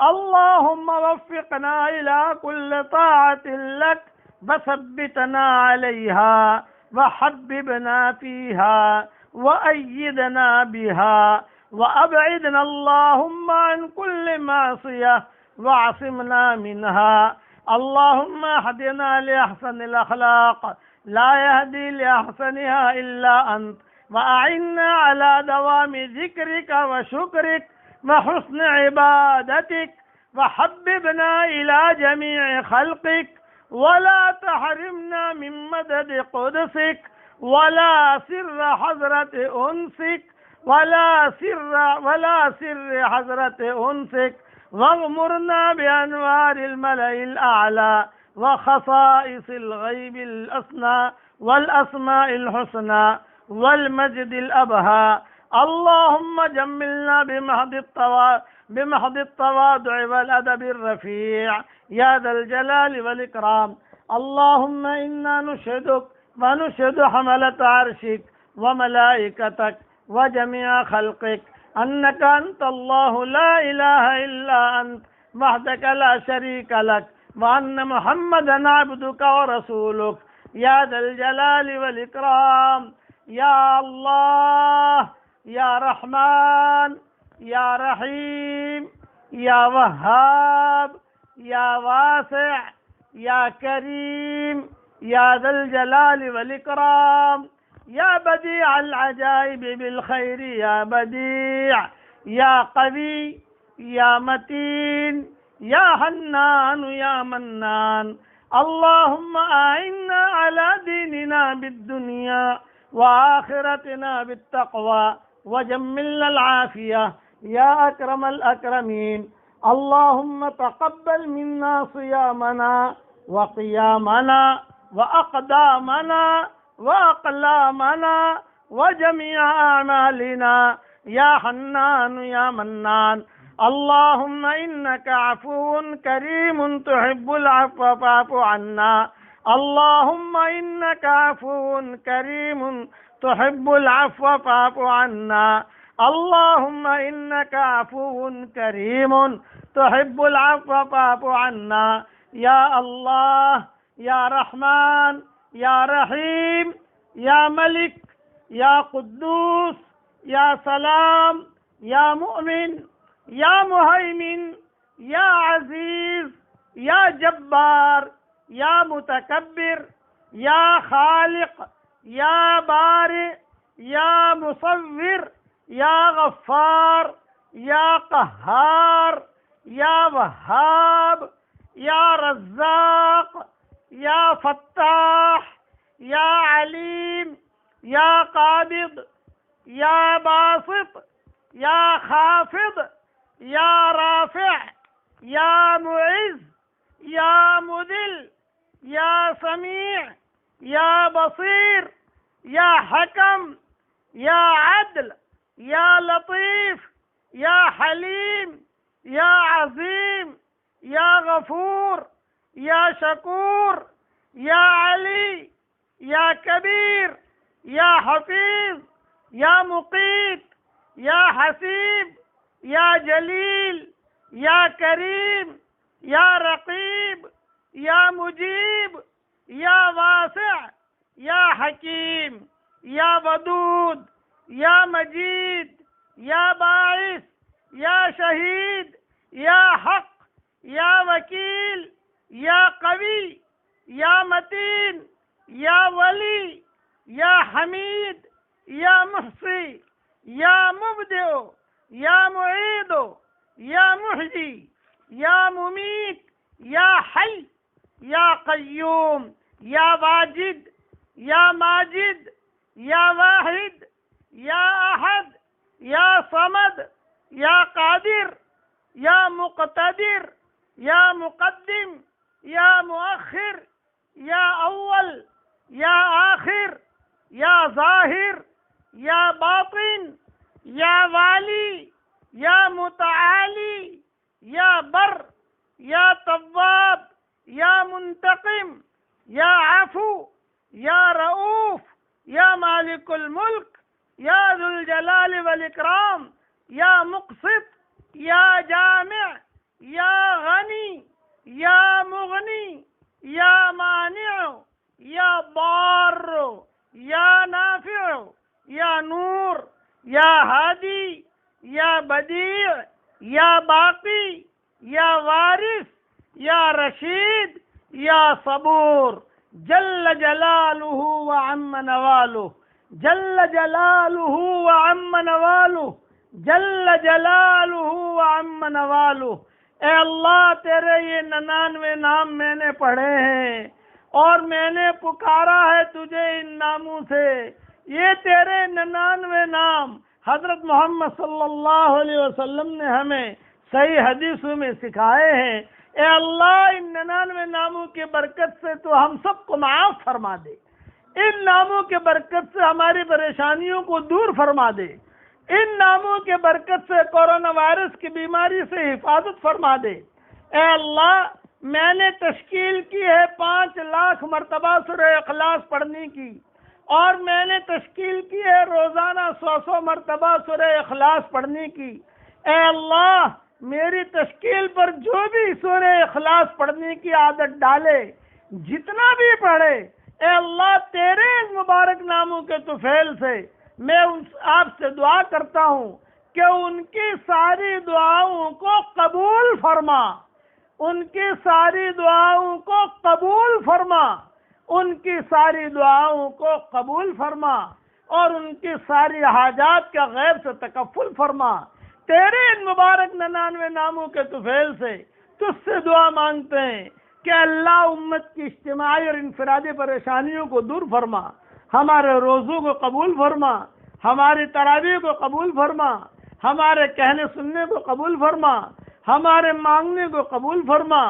اللهم وفقنا إلى كل طاعة لك وثبتنا عليها وحببنا فيها وأيدنا بها وأبعدنا اللهم عن كل معصية واعصمنا منها. اللهم اهدنا لأحسن الأخلاق لا يهدي لأحسنها إلا أنت، وأعنا على دوام ذكرك وشكرك وحسن عبادتك، وحببنا إلى جميع خلقك ولا تحرمنا من مدد قدسك ولا سر حضرة أنسك ولا سر حضرة أنسك، واغمرنا بأنوار الملأ الأعلى وخصائص الغيب الأسنى والأسماء الحسنى والمجد الأبهى. اللهم جملنا بمحض التواضع والأدب الرفيع يا ذا الجلال والإكرام. اللهم إنا نشهدك ونشهد حملة عرشك وملائكتك وجميع خلقك أنك أنت الله لا إله إلا أنت وحدك لا شريك لك، وأن محمدا عبدك ورسولك يا ذا الجلال والإكرام. يا الله يا رحمن يا رحيم يا وهاب يا واسع يا كريم يا ذا الجلال والإكرام. يا بديع العجائب بالخير يا بديع يا قوي يا متين يا حنان يا منان. اللهم أعنا على ديننا بالدنيا وآخرتنا بالتقوى وجملنا العافية يا أكرم الأكرمين. اللهم تقبل منا صيامنا وقيامنا وأقدامنا وأقلامنا وجميع أعمالنا یا حنان یا منان اللهم إنك عفو كريم تحب العفو فاعف عنا اللهم إنك عفو كريم تحب العفو فاعف عنا اللهم إنك عفو كريم تحب العفو فاعف عنا یا اللہ یا رحمان یا رحیم یا ملک یا قدوس یا سلام یا مؤمن یا مہیمن یا عزیز یا جبار یا متکبر یا خالق یا بارئ یا مصور یا غفار یا قہار یا وہاب یا رزاق یا فتاح یا علیم یا قابض یا باسط یا خافض یا رافع یا معز یا مذل یا سمیع یا بصیر یا حکم یا عدل یا لطیف یا حلیم یا عظیم یا غفور یا شکور یا علی یا کبیر یا حفیظ یا مقیت یا حسیب یا جلیل یا کریم یا رقیب یا مجیب یا واسع یا حکیم یا ودود یا مجید یا باعث یا شہید یا حق یا وکیل یا قوی یا متین یا ولی یا حمید یا محصی یا مبدع یا معید یا محیی یا ممیت یا حی یا قیوم یا واجد یا ماجد یا واحد یا احد یا صمد یا قادر یا مقتدر یا مقدم یا مؤخر یا اول یا آخر یا ظاہر یا باطن یا والی یا متعالی یا بر یا تواب یا منتقم یا عفو یا رؤوف یا مالک الملک یا ذو الجلال والاکرام یا مقسط یا جامع یا غنی یا مغنی یا مانع یا ضار یا نافع یا نور یا ہادی یا بدیع یا باقی یا وارث یا رشید یا صبور جل جلالہ وعم نوالہ جل جلالہ وعم نوالہ جل جلالہ وعم نوالہ۔ اے اللہ تیرے یہ 99 نام میں نے پڑھے ہیں اور میں نے پکارا ہے تجھے ان ناموں سے۔ یہ تیرے 99 نام حضرت محمد صلی اللہ علیہ وسلم نے ہمیں صحیح حدیثوں میں سکھائے ہیں۔ اے اللہ ان 99 ناموں کی برکت سے تو ہم سب کو معاف فرما دے، ان ناموں کے برکت سے ہماری پریشانیوں کو دور فرما دے، ان ناموں کے برکت سے کورونا وائرس کی بیماری سے حفاظت فرما دے۔ اے اللہ میں نے تشکیل کی ہے 5 لاکھ مرتبہ سورہ اخلاص پڑھنے کی، اور میں نے تشکیل کی ہے روزانہ 100 مرتبہ سورہ اخلاص پڑھنے کی۔ اے اللہ میری تشکیل پر جو بھی سورہ اخلاص پڑھنے کی عادت ڈالے، جتنا بھی پڑھے، اے اللہ تیرے ان مبارک ناموں کے طفیل سے میں آپ سے دعا کرتا ہوں کہ ان کی ساری دعاؤں کو قبول فرما، ان کی ساری دعاؤں کو قبول فرما، ان کی ساری دعاؤں کو قبول فرما، اور ان کی ساری حاجات کا غیب سے تکفل فرما۔ تیرے ان مبارک 99 ناموں کے طفیل سے تجھ سے دعا مانگتے ہیں کہ اللہ امت کی اجتماعی اور انفرادی پریشانیوں کو دور فرما، ہمارے روزوں کو قبول فرما، ہماری تراویح کو قبول فرما، ہمارے کہنے سننے کو قبول فرما، ہمارے مانگنے کو قبول فرما۔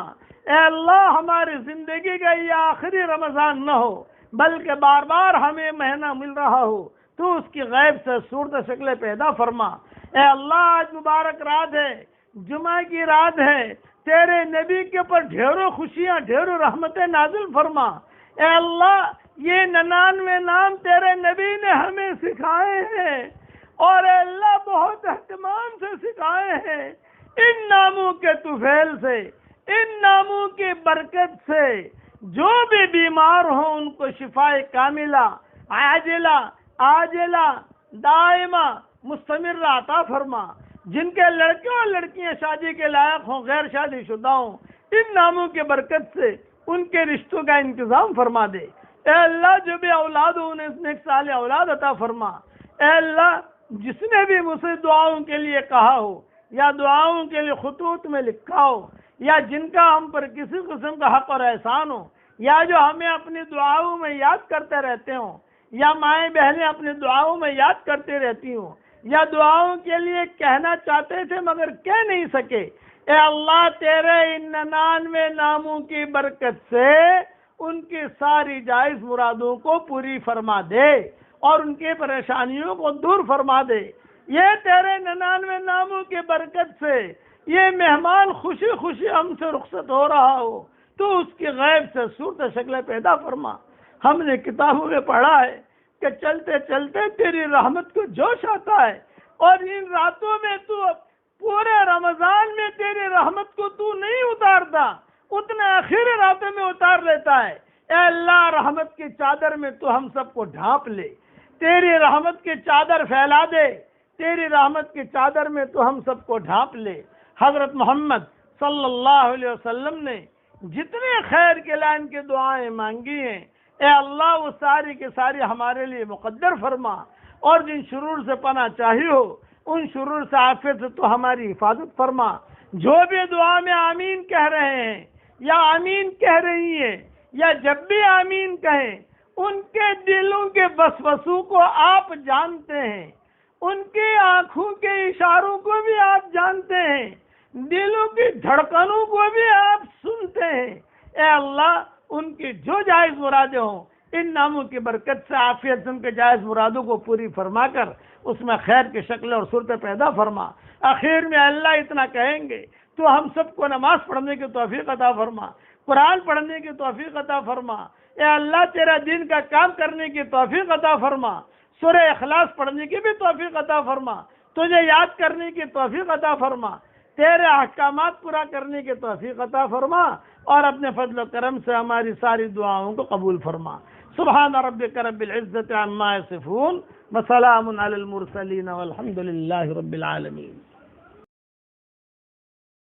اے اللہ ہماری زندگی کا یہ آخری رمضان نہ ہو، بلکہ بار بار ہمیں مہینہ مل رہا ہو تو اس کی غیب سے صورت شکلیں پیدا فرما۔ اے اللہ آج مبارک رات ہے، جمعہ کی رات ہے، تیرے نبی کے اوپر ڈھیروں خوشیاں ڈھیروں رحمتیں نازل فرما۔ اے اللہ یہ 99 نام تیرے نبی نے ہمیں سکھائے ہیں اور اے اللہ بہت اہتمام سے سکھائے ہیں، ان ناموں کے طفیل سے، ان ناموں کی برکت سے جو بھی بیمار ہوں ان کو شفاء کاملہ عاجلہ عاجلہ دائمہ مستمرہ عطا فرما۔ جن کے لڑکے اور لڑکیاں شادی کے لائق ہوں، غیر شادی شدہ ہوں، ان ناموں کے برکت سے ان کے رشتوں کا انتظام فرما دے۔ اے اللہ جو بھی اولاد ہو انہیں نیک صالح اولاد عطا فرما۔ اے اللہ جس نے بھی مجھ سے دعاؤں کے لیے کہا ہو یا دعاؤں کے لیے خطوط میں لکھا ہو یا جن کا ہم پر کسی قسم کا حق اور احسان ہو یا جو ہمیں اپنی دعاؤں میں یاد کرتے رہتے ہوں یا مائیں بہنیں اپنی دعاؤں میں یاد کرتے رہتی ہوں یا دعاؤں کے لیے کہنا چاہتے تھے مگر کہہ نہیں سکے، اے اللہ تیرے ان 99 ناموں کی برکت سے ان کی ساری جائز مرادوں کو پوری فرما دے اور ان کی پریشانیوں کو دور فرما دے۔ یہ تیرے 99 ناموں کی برکت سے یہ مہمان خوشی خوشی ہم سے رخصت ہو رہا ہو تو اس کی غیب سے صورت شکلیں پیدا فرما۔ ہم نے کتابوں میں پڑھا ہے کہ چلتے چلتے تیری رحمت کو جوش آتا ہے اور ان راتوں میں تو پورے رمضان میں تیری رحمت کو تو نہیں اتارتا، اتنے آخری راتوں میں اتار لیتا ہے۔ اے اللہ رحمت کی چادر میں تو ہم سب کو ڈھانپ لے، تیری رحمت کی چادر پھیلا دے، تیری رحمت کی چادر میں تو ہم سب کو ڈھانپ لے۔ حضرت محمد صلی اللہ علیہ وسلم نے جتنے خیر کے لائن کی دعائیں مانگی ہیں اے اللہ وہ ساری کی ساری ہمارے لیے مقدر فرما، اور جن شرور سے پناہ چاہی ہو ان شرور سے عافیت سے تو ہماری حفاظت فرما۔ جو بھی دعا میں آمین کہہ رہے ہیں یا آمین کہہ رہی ہیں یا جب بھی آمین کہیں ان کے دلوں کے وسوسوں کو آپ جانتے ہیں، ان کی آنکھوں کے اشاروں کو بھی آپ جانتے ہیں، دلوں کی دھڑکنوں کو بھی آپ سنتے ہیں۔ اے اللہ ان کی جو جائز مرادیں ہوں ان ناموں کی برکت سے عافیت سے ان کے جائز مرادوں کو پوری فرما کر اس میں خیر کی شکل اور صورت پیدا فرما۔ آخر میں اللہ اتنا کہیں گے تو ہم سب کو نماز پڑھنے کی توفیق عطا فرما، قرآن پڑھنے کی توفیق عطا فرما۔ اے اللہ تیرا دین کا کام کرنے کی توفیق عطا فرما، سورہ اخلاص پڑھنے کی بھی توفیق عطا فرما، تجھے یاد کرنے کی توفیق عطا فرما، تیرے احکامات پورا کرنے کی توفیق عطا فرما، اور اپنے فضل و کرم سے ہماری ساری دعاؤں کو قبول فرما۔ سبحان ربک رب العزت عما یصفون وسلام علی المرسلین والحمد للہ رب العالمین۔